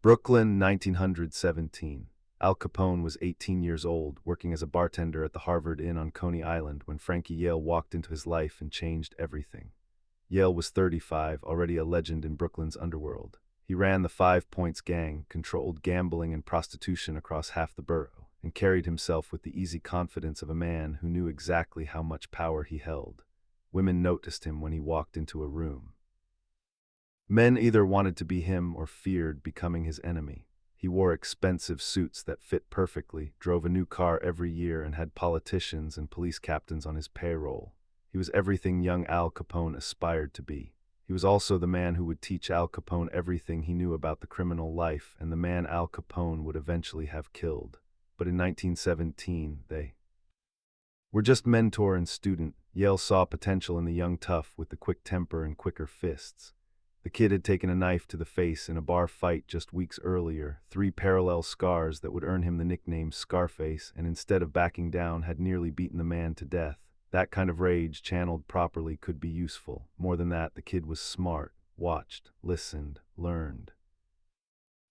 Brooklyn, 1917. Al Capone was 18 years old, working as a bartender at the Harvard Inn on Coney Island when Frankie Yale walked into his life and changed everything. Yale was 35, already a legend in Brooklyn's underworld. He ran the 5 Points gang, controlled gambling and prostitution across half the borough, and carried himself with the easy confidence of a man who knew exactly how much power he held. Women noticed him when he walked into a room. Men either wanted to be him or feared becoming his enemy. He wore expensive suits that fit perfectly, drove a new car every year, and had politicians and police captains on his payroll. He was everything young Al Capone aspired to be. He was also the man who would teach Al Capone everything he knew about the criminal life, and the man Al Capone would eventually have killed. But in 1917, they were just mentor and student. Yale saw potential in the young tough with the quick temper and quicker fists. The kid had taken a knife to the face in a bar fight just weeks earlier, 3 parallel scars that would earn him the nickname Scarface, and instead of backing down had nearly beaten the man to death. That kind of rage, channeled properly, could be useful. More than that, the kid was smart, watched, listened, learned.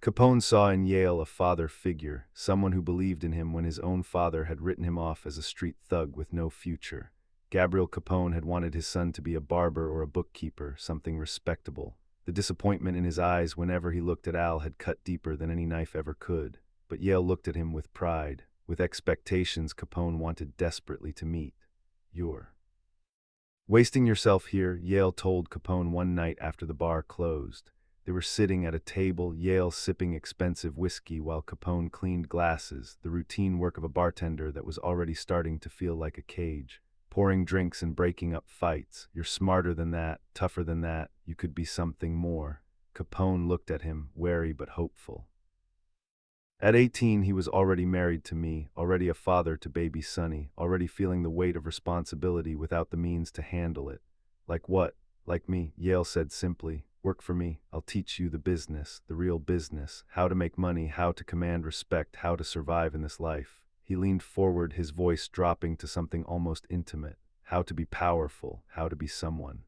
Capone saw in Yale a father figure, someone who believed in him when his own father had written him off as a street thug with no future. Gabriel Capone had wanted his son to be a barber or a bookkeeper, something respectable. The disappointment in his eyes whenever he looked at Al had cut deeper than any knife ever could. But Yale looked at him with pride, with expectations Capone wanted desperately to meet. "You're wasting yourself here," Yale told Capone one night after the bar closed. They were sitting at a table, Yale sipping expensive whiskey while Capone cleaned glasses, the routine work of a bartender that was already starting to feel like a cage. Pouring drinks and breaking up fights. "You're smarter than that, tougher than that. You could be something more." Capone looked at him, wary but hopeful. At 18, he was already married to me, already a father to baby Sonny, already feeling the weight of responsibility without the means to handle it. "Like what?" "Like me," Yale said simply. "Work for me. I'll teach you the business, the real business, how to make money, how to command respect, how to survive in this life." He leaned forward, his voice dropping to something almost intimate. How to be powerful, how to be someone.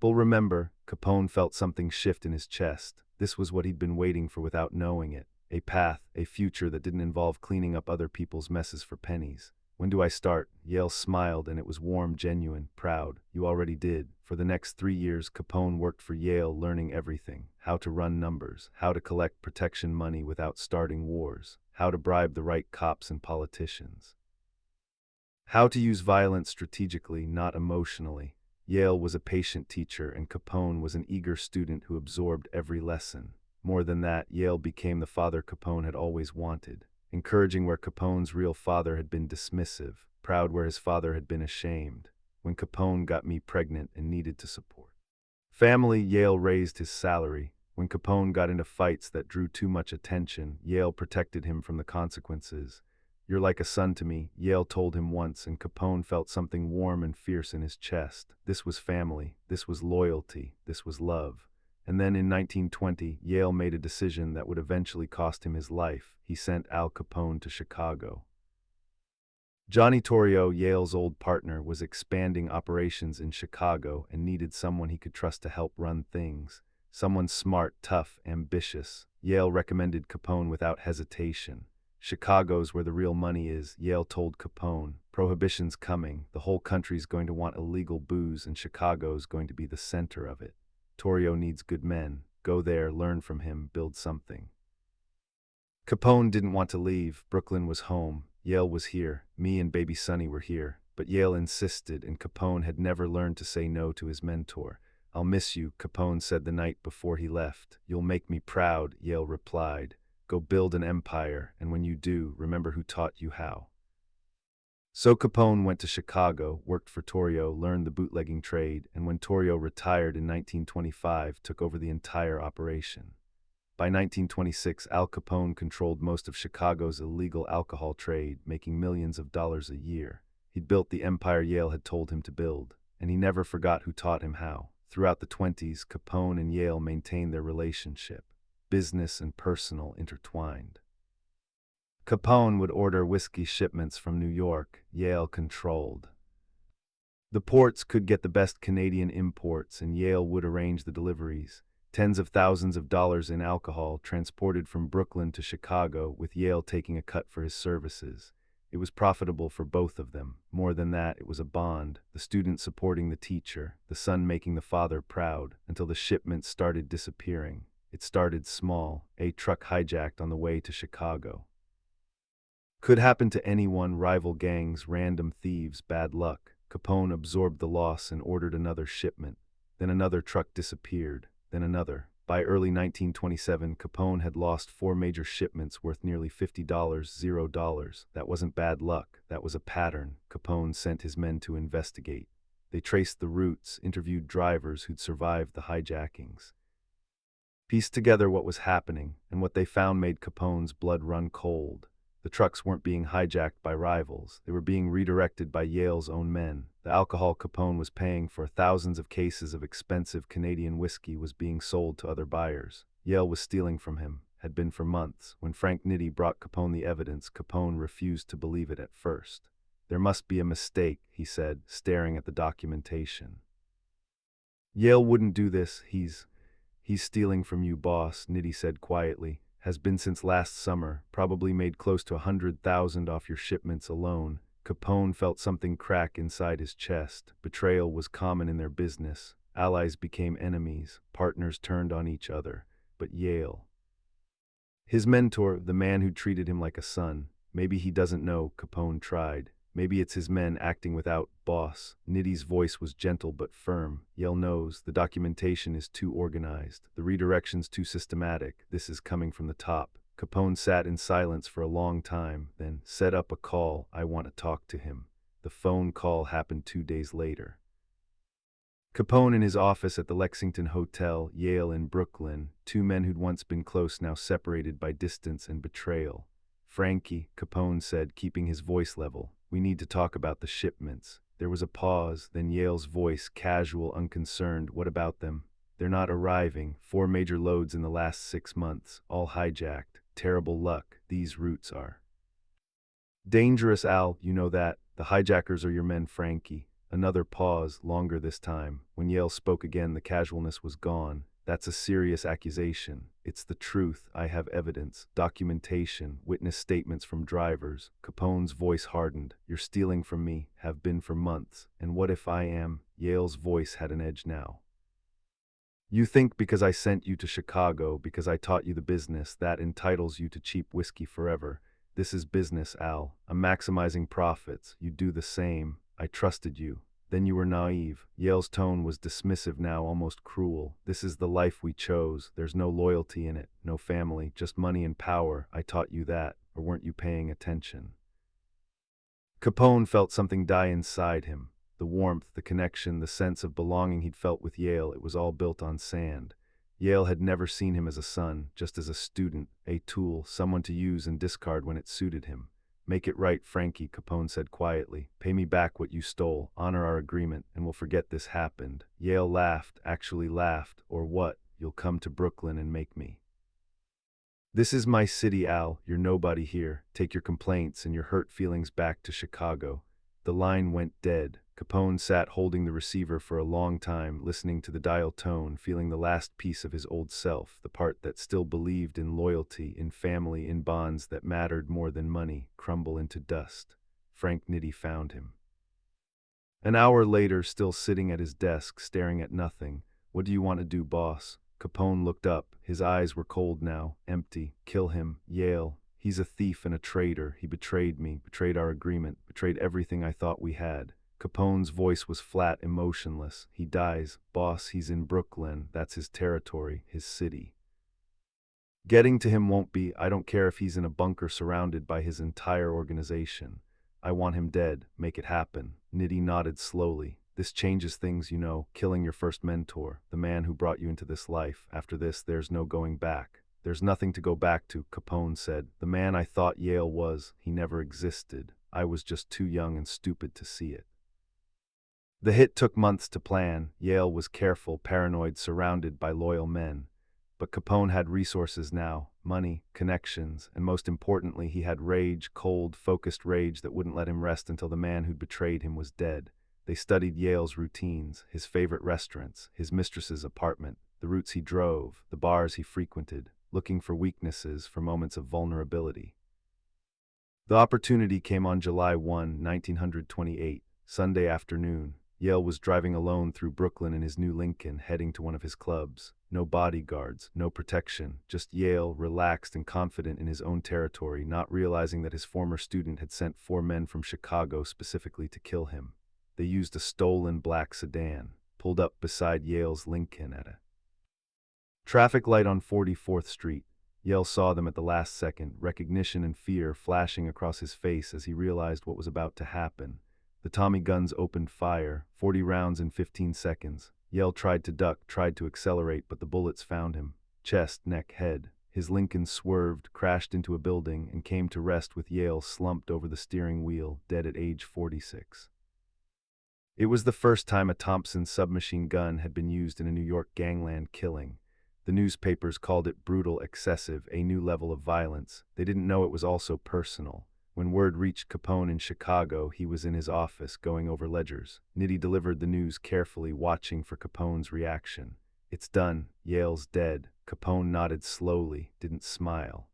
But remember, Capone felt something shift in his chest. This was what he'd been waiting for without knowing it. A path, a future that didn't involve cleaning up other people's messes for pennies. "When do I start?" Yale smiled, and it was warm, genuine, proud. "You already did." For the next 3 years, Capone worked for Yale, learning everything. How to run numbers, how to collect protection money without starting wars, how to bribe the right cops and politicians, how to use violence strategically, not emotionally. Yale was a patient teacher, and Capone was an eager student who absorbed every lesson. More than that, Yale became the father Capone had always wanted. Encouraging where Capone's real father had been dismissive, proud where his father had been ashamed. When Capone got me pregnant and needed to support family, Yale raised his salary. When Capone got into fights that drew too much attention, Yale protected him from the consequences. "You're like a son to me," Yale told him once, and Capone felt something warm and fierce in his chest. This was family, this was loyalty, this was love. And then in 1920, Yale made a decision that would eventually cost him his life. He sent Al Capone to Chicago. Johnny Torrio, Yale's old partner, was expanding operations in Chicago and needed someone he could trust to help run things. Someone smart, tough, ambitious. Yale recommended Capone without hesitation. "Chicago's where the real money is," Yale told Capone. "Prohibition's coming. The whole country's going to want illegal booze, and Chicago's going to be the center of it. Torrio needs good men. Go there, learn from him, build something." Capone didn't want to leave. Brooklyn was home. Yale was here. Me and baby Sonny were here. But Yale insisted, and Capone had never learned to say no to his mentor. "I'll miss you," Capone said the night before he left. "You'll make me proud," Yale replied. "Go build an empire, and when you do, remember who taught you how." So Capone went to Chicago, worked for Torrio, learned the bootlegging trade, and when Torrio retired in 1925, took over the entire operation. By 1926, Al Capone controlled most of Chicago's illegal alcohol trade, making millions of dollars a year. He'd built the empire Yale had told him to build, and he never forgot who taught him how. Throughout the 20s, Capone and Yale maintained their relationship, business and personal intertwined. Capone would order whiskey shipments from New York. Yale controlled the ports, could get the best Canadian imports, and Yale would arrange the deliveries. Tens of thousands of dollars in alcohol transported from Brooklyn to Chicago, with Yale taking a cut for his services. It was profitable for both of them. More than that, it was a bond, the student supporting the teacher, the son making the father proud, until the shipments started disappearing. It started small, a truck hijacked on the way to Chicago. Could happen to anyone, rival gangs, random thieves, bad luck. Capone absorbed the loss and ordered another shipment. Then another truck disappeared, then another. By early 1927, Capone had lost 4 major shipments worth nearly $50, $0. That wasn't bad luck, that was a pattern. Capone sent his men to investigate. They traced the routes, interviewed drivers who'd survived the hijackings. Pieced together what was happening, and what they found made Capone's blood run cold. The trucks weren't being hijacked by rivals. They were being redirected by Yale's own men. The alcohol Capone was paying for, thousands of cases of expensive Canadian whiskey, was being sold to other buyers. Yale was stealing from him, had been for months. When Frank Nitti brought Capone the evidence, Capone refused to believe it at first. "There must be a mistake," he said, staring at the documentation. "Yale wouldn't do this. He's stealing from you, boss," Nitti said quietly. "Has been since last summer, probably made close to 100,000 off your shipments alone." Capone felt something crack inside his chest. Betrayal was common in their business. Allies became enemies, partners turned on each other. But Yale, his mentor, the man who treated him like a son, maybe he doesn't know, Capone tried. Maybe it's his men acting without, boss. Nitti's voice was gentle but firm. Yale knows, the documentation is too organized. The redirection's too systematic. This is coming from the top. Capone sat in silence for a long time, then set up a call. "I want to talk to him." The phone call happened 2 days later. Capone in his office at the Lexington Hotel, Yale in Brooklyn, 2 men who'd once been close now separated by distance and betrayal. "Frankie," Capone said, keeping his voice level, "we need to talk about the shipments." There was a pause, then Yale's voice, casual, unconcerned. "What about them?" "They're not arriving. 4 major loads in the last 6 months, all hijacked. Terrible luck. These routes are dangerous, Al, you know that. The hijackers are your men, Frankie." Another pause, longer this time. When Yale spoke again, the casualness was gone. "That's a serious accusation. It's the truth. I have evidence, documentation, witness statements from drivers." Capone's voice hardened. "You're stealing from me, have been for months. And what if I am?" Yale's voice had an edge now. "You think because I sent you to Chicago, because I taught you the business, that entitles you to cheap whiskey forever. This is business, Al. I'm maximizing profits. You do the same. I trusted you. Then you were naive." Yale's tone was dismissive now, almost cruel. "This is the life we chose. There's no loyalty in it, no family, just money and power. I taught you that, or weren't you paying attention?" Capone felt something die inside him. The warmth, the connection, the sense of belonging he'd felt with Yale, it was all built on sand. Yale had never seen him as a son, just as a student, a tool, someone to use and discard when it suited him. "Make it right, Frankie," Capone said quietly. "Pay me back what you stole, honor our agreement, and we'll forget this happened." Yale laughed, actually laughed. "Or what? You'll come to Brooklyn and make me." "This is my city, Al. You're nobody here. Take your complaints and your hurt feelings back to Chicago." The line went dead. Capone sat holding the receiver for a long time, listening to the dial tone, feeling the last piece of his old self, the part that still believed in loyalty, in family, in bonds that mattered more than money, crumble into dust. Frank Nitti found him. An hour later, still sitting at his desk, staring at nothing. "What do you want to do, boss?" Capone looked up. His eyes were cold now, empty. "Kill him, Yale. He's a thief and a traitor. He betrayed me, betrayed our agreement, betrayed everything I thought we had." Capone's voice was flat, emotionless. "He dies, boss. He's in Brooklyn. That's his territory, his city. Getting to him won't be. I don't care if he's in a bunker surrounded by his entire organization. I want him dead. Make it happen." Nitti nodded slowly. "This changes things, you know. Killing your first mentor, the man who brought you into this life. After this, there's no going back." "There's nothing to go back to," Capone said. "The man I thought Yale was, he never existed. I was just too young and stupid to see it." The hit took months to plan. Yale was careful, paranoid, surrounded by loyal men. But Capone had resources now, money, connections, and most importantly, he had rage, cold, focused rage that wouldn't let him rest until the man who'd betrayed him was dead. They studied Yale's routines, his favorite restaurants, his mistress's apartment. the routes he drove, the bars he frequented, looking for weaknesses, for moments of vulnerability. The opportunity came on July 1, 1928, Sunday afternoon. Yale was driving alone through Brooklyn in his new Lincoln, heading to one of his clubs. No bodyguards, no protection, just Yale, relaxed and confident in his own territory, not realizing that his former student had sent 4 men from Chicago specifically to kill him. They used a stolen black sedan, pulled up beside Yale's Lincoln at a traffic light on 44th Street. Yale saw them at the last second, recognition and fear flashing across his face as he realized what was about to happen. The Tommy guns opened fire, 40 rounds in 15 seconds. Yale tried to duck, tried to accelerate, but the bullets found him. Chest, neck, head. His Lincoln swerved, crashed into a building, and came to rest with Yale slumped over the steering wheel, dead at age 46. It was the first time a Thompson submachine gun had been used in a New York gangland killing. The newspapers called it brutal, excessive, a new level of violence. They didn't know it was also personal. When word reached Capone in Chicago, he was in his office going over ledgers. Nitti delivered the news carefully, watching for Capone's reaction. "It's done. Yale's dead." Capone nodded slowly, didn't smile.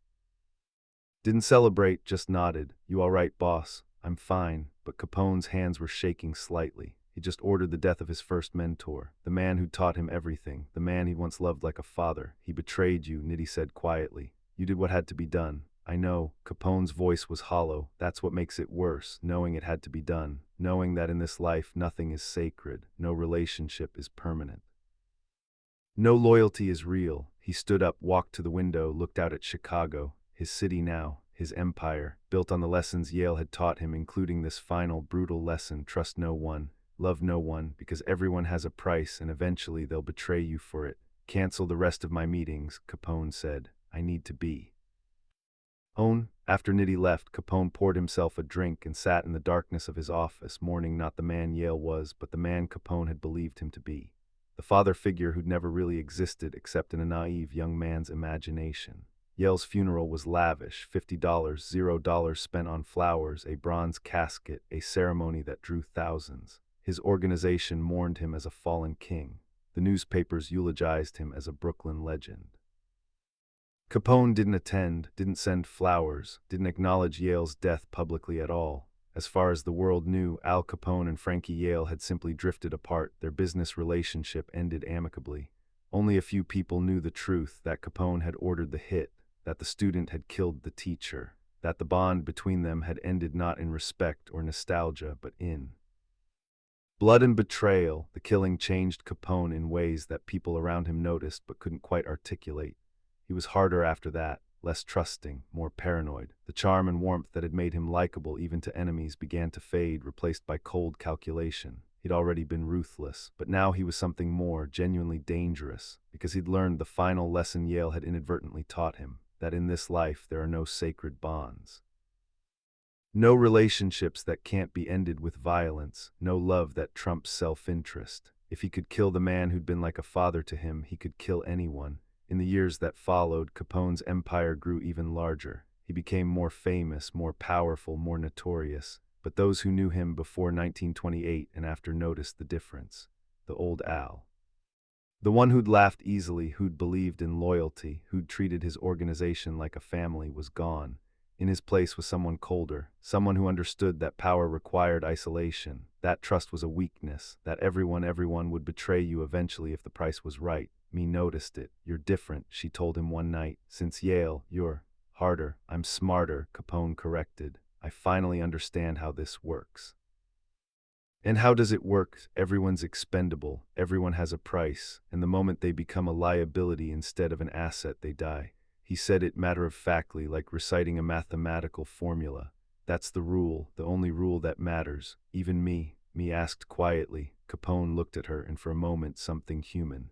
Didn't celebrate, just nodded. "You all right, boss?" "I'm fine." But Capone's hands were shaking slightly. He just ordered the death of his first mentor, the man who taught him everything, the man he once loved like a father. "He betrayed you," Nitti said quietly. "You did what had to be done." "I know." Capone's voice was hollow. "That's what makes it worse, knowing it had to be done, knowing that in this life nothing is sacred, no relationship is permanent. No loyalty is real." He stood up, walked to the window, looked out at Chicago, his city now, his empire, built on the lessons Yale had taught him, including this final, brutal lesson: trust no one, love no one, because everyone has a price and eventually they'll betray you for it. "Cancel the rest of my meetings," Capone said. "I need to be alone." After Nitti left, Capone poured himself a drink and sat in the darkness of his office, mourning not the man Yale was, but the man Capone had believed him to be. The father figure who'd never really existed except in a naive young man's imagination. Yale's funeral was lavish, $50, $0 spent on flowers, a bronze casket, a ceremony that drew thousands. His organization mourned him as a fallen king. The newspapers eulogized him as a Brooklyn legend. Capone didn't attend, didn't send flowers, didn't acknowledge Yale's death publicly at all. As far as the world knew, Al Capone and Frankie Yale had simply drifted apart. Their business relationship ended amicably. Only a few people knew the truth: that Capone had ordered the hit, that the student had killed the teacher, that the bond between them had ended not in respect or nostalgia, but in blood and betrayal. The killing changed Capone in ways that people around him noticed but couldn't quite articulate. He was harder after that, less trusting, more paranoid. The charm and warmth that had made him likable even to enemies began to fade, replaced by cold calculation. He'd already been ruthless, but now he was something more, genuinely dangerous, because he'd learned the final lesson Yale had inadvertently taught him: that in this life there are no sacred bonds. No relationships that can't be ended with violence, no love that trumps self-interest. If he could kill the man who'd been like a father to him, he could kill anyone. In the years that followed, Capone's empire grew even larger. He became more famous, more powerful, more notorious. But those who knew him before 1928 and after noticed the difference. The old Al, the one who'd laughed easily, who'd believed in loyalty, who'd treated his organization like a family, was gone. In his place was someone colder, someone who understood that power required isolation, that trust was a weakness, that everyone would betray you eventually if the price was right. "Me noticed it. You're different," she told him one night. "Since Yale, you're harder." "I'm smarter," Capone corrected. "I finally understand how this works." "And how does it work?" "Everyone's expendable, everyone has a price, and the moment they become a liability instead of an asset, they die." He said it matter-of-factly, like reciting a mathematical formula. "That's the rule, the only rule that matters. Even me?" Me asked quietly. Capone looked at her, and for a moment something human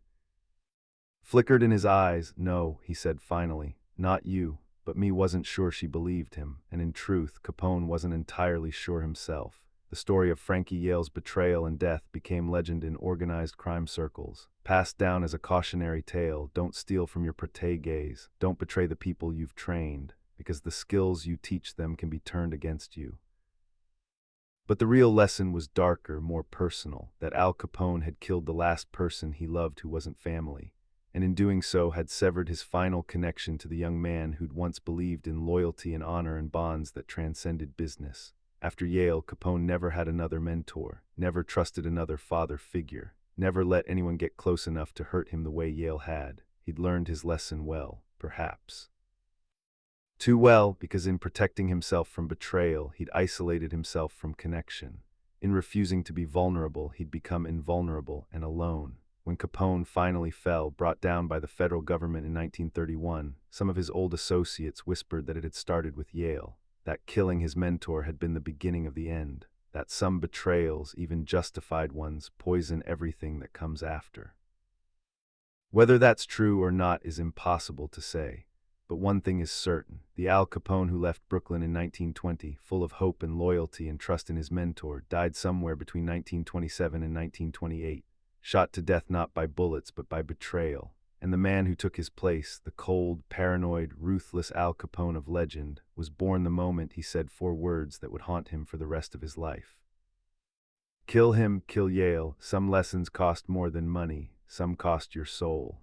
flickered in his eyes. "No," he said finally, "not you." But me wasn't sure she believed him, and in truth, Capone wasn't entirely sure himself. The story of Frankie Yale's betrayal and death became legend in organized crime circles, passed down as a cautionary tale. Don't steal from your proteges, don't betray the people you've trained, because the skills you teach them can be turned against you. But the real lesson was darker, more personal, that Al Capone had killed the last person he loved who wasn't family. and in doing so had severed his final connection to the young man who'd once believed in loyalty and honor and bonds that transcended business. After Yale, Capone never had another mentor, never trusted another father figure, never let anyone get close enough to hurt him the way Yale had. He'd learned his lesson well, perhaps. Too well, because in protecting himself from betrayal, he'd isolated himself from connection. In refusing to be vulnerable, he'd become invulnerable and alone. When Capone finally fell, brought down by the federal government in 1931, some of his old associates whispered that it had started with Yale, that killing his mentor had been the beginning of the end, that some betrayals, even justified ones, poison everything that comes after. Whether that's true or not is impossible to say. But one thing is certain, the Al Capone who left Brooklyn in 1920, full of hope and loyalty and trust in his mentor, died somewhere between 1927 and 1928, shot to death not by bullets but by betrayal. And the man who took his place, the cold, paranoid, ruthless Al Capone of legend, was born the moment he said 4 words that would haunt him for the rest of his life. Kill him, kill Yale. Some lessons cost more than money, some cost your soul.